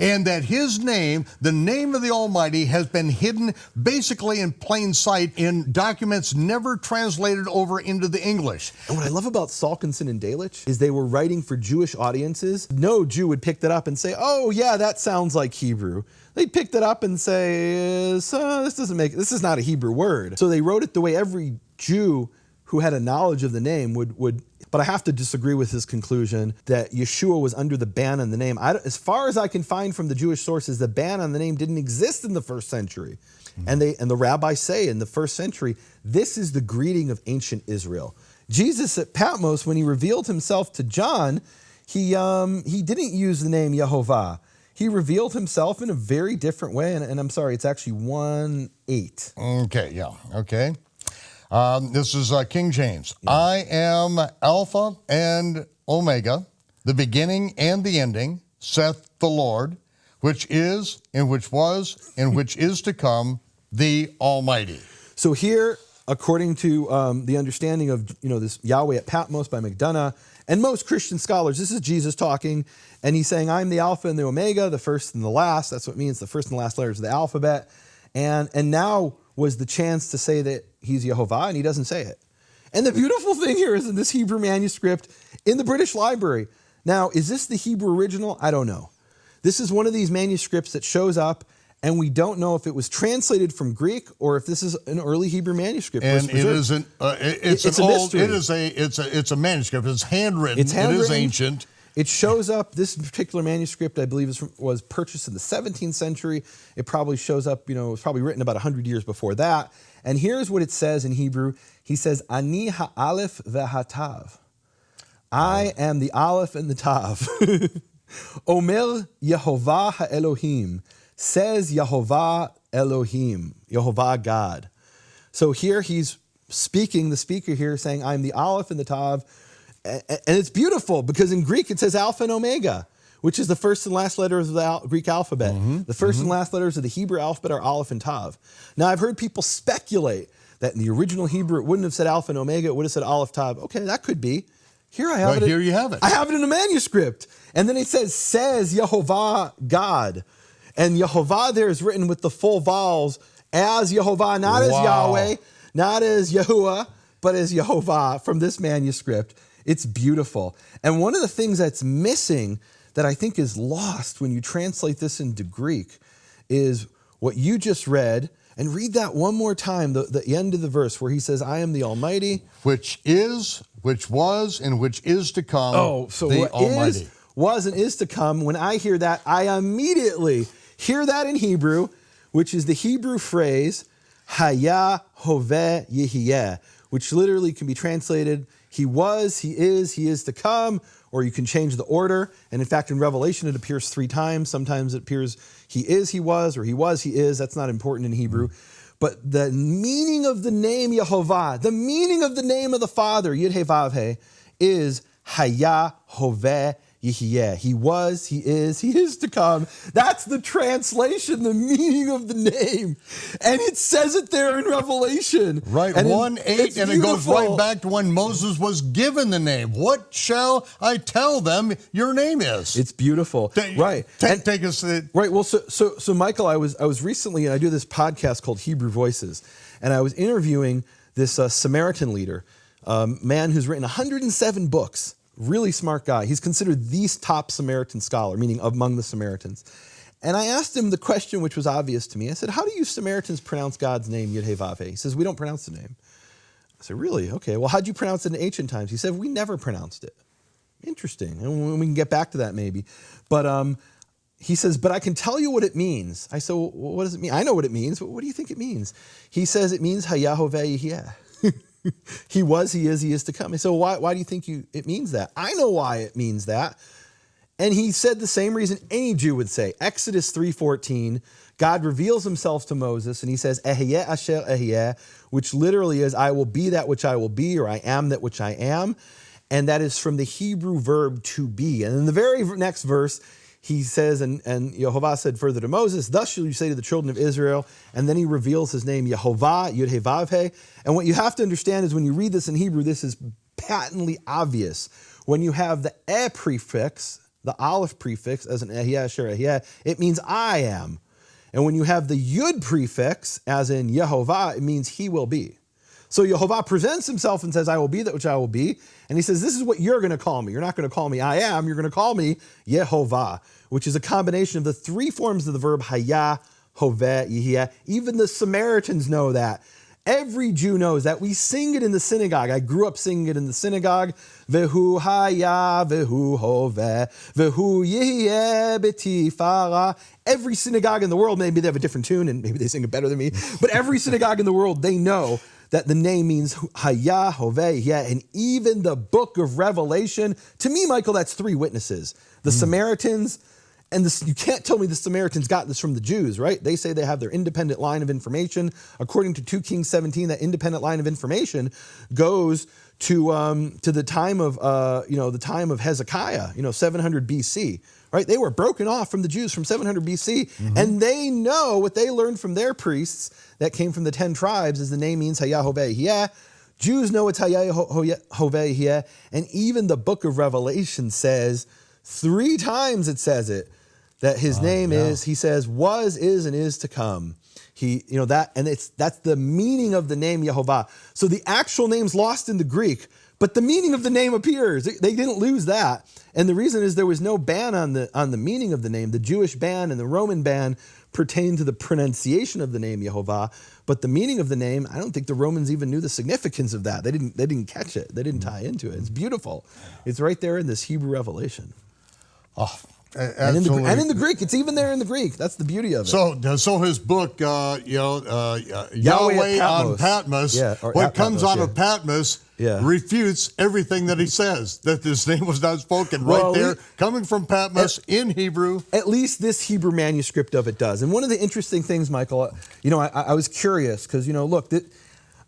and that his name, the name of the Almighty, has been hidden basically in plain sight in documents never translated over into the English. And what I love about Salkinson and Delitzsch is they were writing for Jewish audiences. No Jew would pick that up and say, oh yeah, that sounds like Hebrew. They'd pick that up and say, this is not a Hebrew word. So they wrote it the way every Jew who had a knowledge of the name would. But I have to disagree with his conclusion that Yeshua was under the ban on the name. As far as I can find from the Jewish sources, the ban on the name didn't exist in the first century. And the rabbis say in the first century, this is the greeting of ancient Israel. Jesus at Patmos, when he revealed himself to John, he didn't use the name Yehovah. He revealed himself in a very different way, and I'm sorry, it's actually 1:8. Okay, yeah, okay. This is King James. Yeah. I am Alpha and Omega, the beginning and the ending, saith the Lord, which is, and which was, and which is to come, the Almighty. So here, according to the understanding of this Yahweh at Patmos by McDonough, and most Christian scholars, this is Jesus talking, and he's saying, I'm the Alpha and the Omega, the first and the last. That's what it means, the first and the last letters of the alphabet. And now was the chance to say that he's Yehovah, and he doesn't say it. And the beautiful thing here is in this Hebrew manuscript in the British Library. Now, is this the Hebrew original? I don't know. This is one of these manuscripts that shows up, and we don't know if it was translated from Greek or if this is an early Hebrew manuscript. And it isn't. It's a manuscript. It's handwritten. It is ancient. It shows up. This particular manuscript, I believe, was purchased in the 17th century. It probably shows up. It was probably written about 100 years before that. And here's what it says in Hebrew. He says, "Ani ha'alef ve'hatav." I am the Aleph and the Tav. Omer Yehovah ha'Elohim. Says Yehovah Elohim, Yehovah God. So here he's speaking, the speaker here saying, I'm the Aleph and the Tav. And it's beautiful because in Greek it says Alpha and Omega, which is the first and last letters of the Greek alphabet. The first and last letters of the Hebrew alphabet are Aleph and Tav. Now I've heard people speculate that in the original Hebrew it wouldn't have said Alpha and Omega, it would have said Aleph, Tav. Okay, that could be. Here I have it. Here you have it. I have it in a manuscript. And then it says Yehovah God. And Yehovah there is written with the full vowels as Yehovah, not as Yahweh, not as Yahuwah, but as Yehovah from this manuscript. It's beautiful. And one of the things that's missing that I think is lost when you translate this into Greek is what you just read. And read that one more time, the end of the verse where he says, I am the Almighty. Which is, which was, and which is to come, the Almighty. Was and is to come. When I hear that, I immediately hear that in Hebrew, which is the Hebrew phrase, Haya Hoveh Yehiyeh, which literally can be translated, he was, he is to come, or you can change the order. And in fact, in Revelation, it appears 3 times. Sometimes it appears he is, he was, or he was, he is. That's not important in Hebrew. But the meaning of the name Yehovah, the meaning of the name of the Father, Yud-Heh-Vav-Heh, is Haya Hoveh Yehiyeh. He was, he is to come. That's the translation, the meaning of the name. And it says it there in Revelation. Right, 1:8, and it goes right back to when Moses was given the name. What shall I tell them your name is? It's beautiful. Right. Take us to... Right, well, so Michael, I was recently, I do this podcast called Hebrew Voices, and I was interviewing this Samaritan leader, man who's written 107 books. Really smart guy. He's considered the top Samaritan scholar, meaning among the Samaritans. And I asked him the question which was obvious to me. I said, how do you Samaritans pronounce God's name, Yud-Heh-Vav-Heh? He says, we don't pronounce the name. I said, really? Okay, well, how'd you pronounce it in ancient times? He said, we never pronounced it. Interesting, and we can get back to that maybe. But he says, but I can tell you what it means. I said, well, what does it mean? I know what it means, but what do you think it means? He says it means Haya Hoveh Yehiyeh. He was, he is to come. So why do you think it means that? I know why it means that. And he said the same reason any Jew would say. Exodus 3:14, God reveals himself to Moses and he says, Ehiyeh asher ehiyeh, which literally is, I will be that which I will be, or I am that which I am. And that is from the Hebrew verb to be. And in the very next verse, he says, and Yehovah said further to Moses, thus shall you say to the children of Israel, and then he reveals his name, Yehovah, Yud-Heh-Vav-Heh. And what you have to understand is when you read this in Hebrew, this is patently obvious. When you have the prefix, the aleph prefix as an ehiyah, asher ehiyah, it means I am. And when you have the yud prefix, as in Yehovah, it means he will be. So Yehovah presents himself and says, I will be that which I will be. And he says, this is what you're going to call me. You're not going to call me I am. You're going to call me Yehovah, which is a combination of the three forms of the verb hayah, hoveh, yehiyah. Even the Samaritans know that. Every Jew knows that. We sing it in the synagogue. I grew up singing it in the synagogue. Vehu hayah, vehu hoveh, vehu yehiyeh b'tifara. Every synagogue in the world, maybe they have a different tune and maybe they sing it better than me, but every synagogue in the world, they know that the name means hayah, hoveh, yehiyeh. And even the book of Revelation, to me, Michael, that's three witnesses. The Samaritans, and this, you can't tell me the Samaritans got this from the Jews, right? They say they have their independent line of information. According to 2 Kings 17, that independent line of information goes to the time of the time of Hezekiah, 700 BC, right? They were broken off from the Jews from 700 BC, and they know what they learned from their priests that came from the 10 tribes is the name means hayah, hoveh, yehiyeh. Jews know it's hayah, hoveh, yehiyeh, and even the book of Revelation says 3 times it says it. That his name is, he says, was, is, and is to come. That's the meaning of the name Yehovah. So the actual name's lost in the Greek, but the meaning of the name appears. They didn't lose that. And the reason is there was no ban on the meaning of the name. The Jewish ban and the Roman ban pertain to the pronunciation of the name Yehovah, but the meaning of the name, I don't think the Romans even knew the significance of that. They didn't catch it. They didn't tie into it. It's beautiful. It's right there in this Hebrew revelation. Oh, and in the Greek, it's even there in the Greek. That's the beauty of it. So his book, Yahweh on Patmos, what comes out of Patmos refutes everything that he says, that his name was not spoken right there, coming from Patmos in Hebrew. At least this Hebrew manuscript of it does. And one of the interesting things, Michael, I was curious because, look,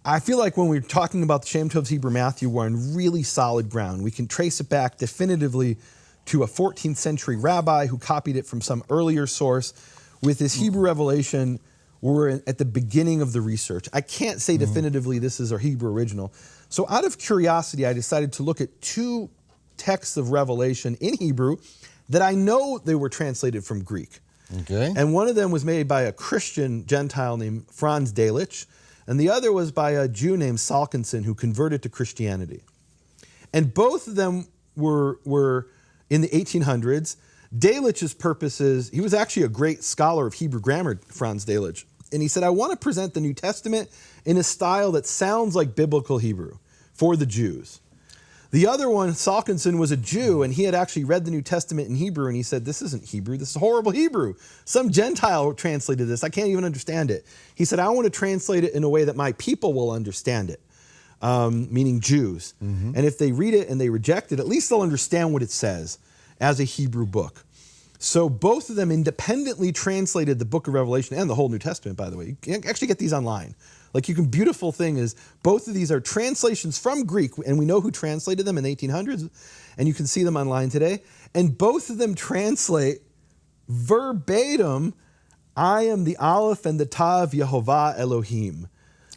I feel like when we're talking about the Shem Tov's Hebrew Matthew, we're on really solid ground. We can trace it back definitively to a 14th century rabbi who copied it from some earlier source. With this Hebrew revelation, we're at the beginning of the research. I can't say definitively this is our Hebrew original. So out of curiosity, I decided to look at 2 texts of Revelation in Hebrew that I know they were translated from Greek. Okay. And one of them was made by a Christian Gentile named Franz Delitzsch, and the other was by a Jew named Salkinson who converted to Christianity. And both of them were in the 1800s. Delitzsch's purposes, he was actually a great scholar of Hebrew grammar, Franz Delitzsch. And he said, I want to present the New Testament in a style that sounds like biblical Hebrew for the Jews. The other one, Salkinson, was a Jew, and he had actually read the New Testament in Hebrew, and he said, this isn't Hebrew, this is horrible Hebrew. Some Gentile translated this, I can't even understand it. He said, I want to translate it in a way that my people will understand it, meaning Jews. And if they read it and they reject it, at least they'll understand what it says as a Hebrew book. So both of them independently translated the book of Revelation and the whole New Testament, by the way. You can actually get these online. Beautiful thing is both of these are translations from Greek, and we know who translated them in the 1800s, and you can see them online today. And both of them translate verbatim, I am the Aleph and the Tav Yehovah Elohim.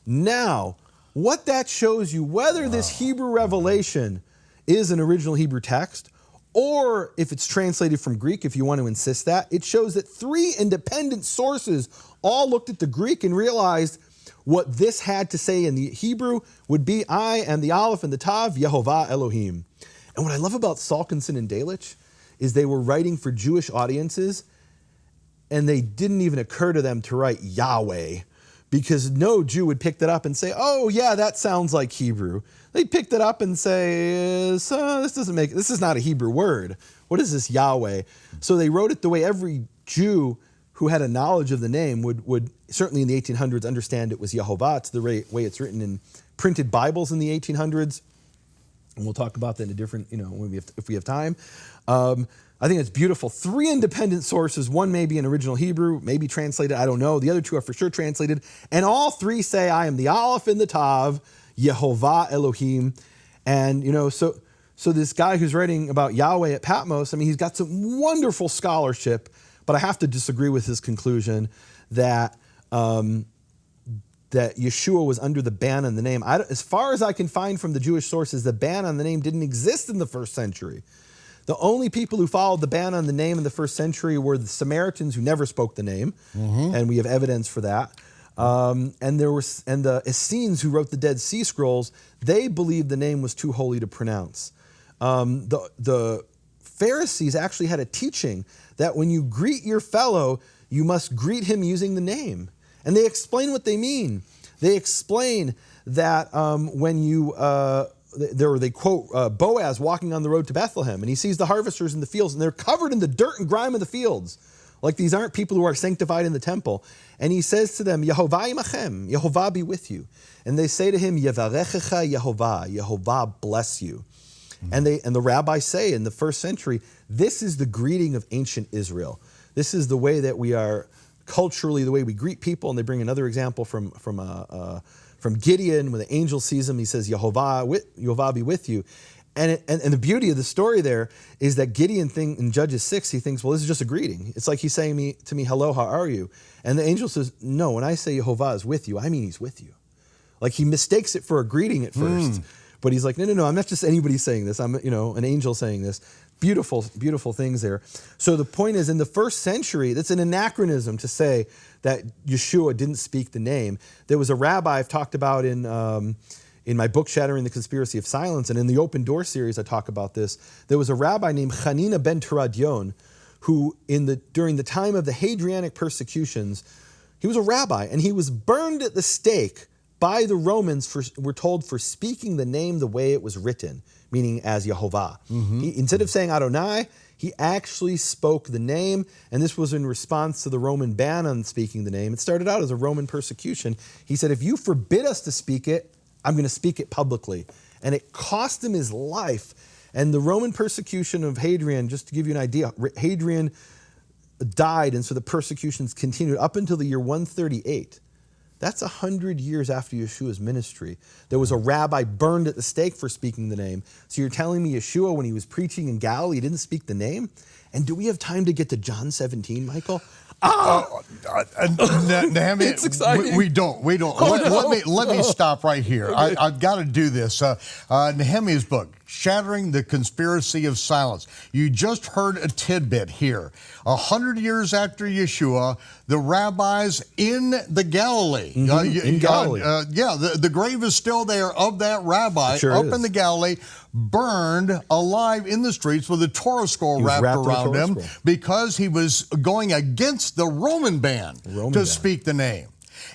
Now, what that shows you, whether this Hebrew revelation is an original Hebrew text, or if it's translated from Greek, if you want to insist that, it shows that 3 independent sources all looked at the Greek and realized what this had to say in the Hebrew would be, I am the Aleph and the Tav, Yehovah Elohim. And what I love about Salkinson and Delitzsch is they were writing for Jewish audiences, and they didn't even occur to them to write Yahweh, because no Jew would pick that up and say, oh yeah, that sounds like Hebrew. They'd pick that up and say, this is not a Hebrew word. What is this Yahweh? So they wrote it the way every Jew who had a knowledge of the name would certainly in the 1800s understand it was Yehovah. It's the way it's written in printed Bibles in the 1800s. And we'll talk about that in a different, if we have time. I think it's beautiful. 3 independent sources. One may be in original Hebrew, maybe translated, I don't know. The other 2 are for sure translated. And all 3 say, I am the Aleph and the Tav, Yehovah Elohim. And, so this guy who's writing about Yahweh at Patmos, he's got some wonderful scholarship, but I have to disagree with his conclusion that that Yeshua was under the ban on the name. As far as I can find from the Jewish sources, the ban on the name didn't exist in the 1st century. The only people who followed the ban on the name in the first century were the Samaritans, who never spoke the name, and we have evidence for that. And the Essenes, who wrote the Dead Sea Scrolls, they believed the name was too holy to pronounce. The Pharisees actually had a teaching that when you greet your fellow, you must greet him using the name. And they explain what they mean. They explain that when you, they quote Boaz walking on the road to Bethlehem, and he sees the harvesters in the fields, and they're covered in the dirt and grime of the fields. Like these aren't people who are sanctified in the temple. And he says to them, Yehovah imachem, Yehovah be with you. And they say to him, Yevarechecha Yehovah, Yehovah bless you. And the rabbis say in the first century, this is the greeting of ancient Israel. This is the way that we are culturally, the way we greet people. And they bring another example from Gideon. When the angel sees him, he says, Yehovah be with you. And the beauty of the story there is that Gideon in Judges 6, he thinks, well, this is just a greeting. It's like he's saying to me, hello, how are you? And the angel says, no, when I say Yehovah is with you, I mean he's with you. Like he mistakes it for a greeting at first. But he's like, no, I'm not just anybody saying this. I'm, an angel saying this. Beautiful, beautiful things there. So the point is, in the first century, that's an anachronism to say that Yeshua didn't speak the name. There was a rabbi I've talked about in my book, Shattering the Conspiracy of Silence, and in the Open Door series, I talk about this. There was a rabbi named Hanina ben Teradion, who during the time of the Hadrianic persecutions, he was a rabbi, and he was burned at the stake by the Romans, we're told, for speaking the name the way it was written, meaning as Yehovah. Instead of saying Adonai, he actually spoke the name, and this was in response to the Roman ban on speaking the name. It started out as a Roman persecution. He said, if you forbid us to speak it, I'm going to speak it publicly. And it cost him his life. And the Roman persecution of Hadrian, just to give you an idea, Hadrian died, and so the persecutions continued up until the year 138. That's 100 years after Yeshua's ministry. There was a rabbi burned at the stake for speaking the name. So you're telling me Yeshua, when he was preaching in Galilee, didn't speak the name? And do we have time to get to John 17, Michael? Nehemiah, it's exciting. We don't. Oh, no. Let me stop right here. Okay. I've got to do this. Nehemiah's book, Shattering the Conspiracy of Silence. You just heard a tidbit here. 100 years after Yeshua, the rabbis in the Galilee. In Galilee. The grave is still there of that rabbi Sure up is. in the Galilee, burned alive in the streets with a Torah scroll wrapped around him because he was going against the Roman ban to speak the name.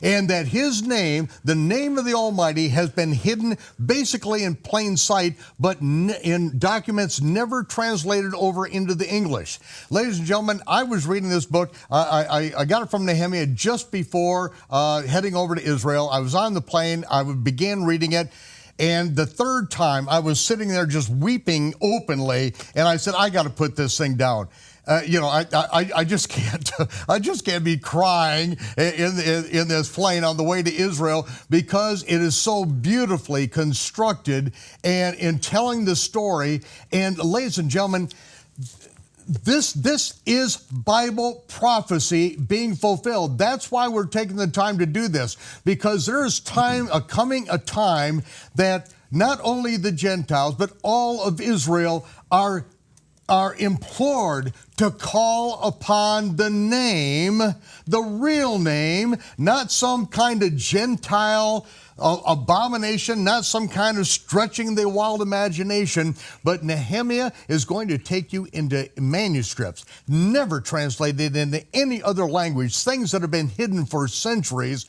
And that his name, the name of the Almighty, has been hidden basically in plain sight, but in documents never translated over into the English. Ladies and gentlemen, I was reading this book. I got it from Nehemiah just before heading over to Israel. I was on the plane. I began reading it. And the third time, I was sitting there just weeping openly, and I said, I got to put this thing down. I just can't. I just can't be crying in this plane on the way to Israel, because it is so beautifully constructed and in telling the story. And ladies and gentlemen, this is Bible prophecy being fulfilled. That's why we're taking the time to do this, because there is coming a time that not only the Gentiles, but all of Israel are implored to call upon the name, the real name, not some kind of Gentile abomination, not some kind of stretching the wild imagination, but Nehemiah is going to take you into manuscripts, never translated into any other language, things that have been hidden for centuries.